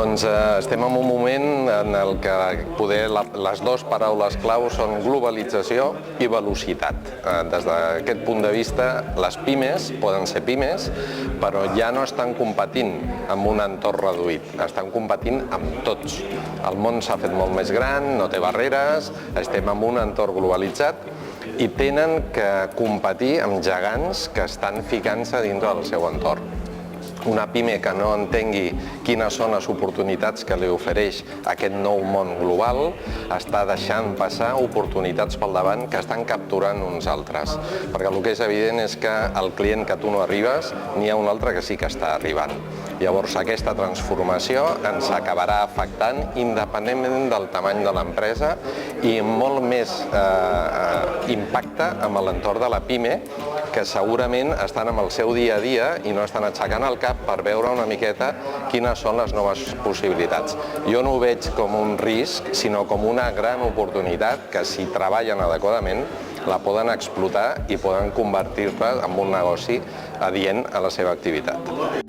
Doncs estem en un moment en el que les dues paraules clau són globalització i velocitat. Des d'aquest punt de vista, les pimes poden ser pimes, però ja no estan competint amb un entorn reduït, estan competint amb tots. El món s'ha fet molt més gran, no té barreres, estem en un entorn globalitzat i tenen que competir amb gegants que estan ficant-se dintre del seu entorn. Una pime que no entengui quines són les oportunitats que li ofereix aquest nou món global està deixant passar oportunitats pel davant que estan capturant uns altres. Perquè el que és evident és que el client que tu no arribes, n'hi ha un altre que sí que està arribant. Llavors aquesta transformació ens acabarà afectant independentment del tamany de l'empresa i molt més impacte amb l'entorn de la pime, que segurament estan amb el seu dia a dia i no estan aixecant el cap per veure una miqueta quines són les noves possibilitats. Jo no ho veig com un risc, sinó com una gran oportunitat que, si treballen adequadament, la poden explotar i poden convertir-la en un negoci adient a la seva activitat.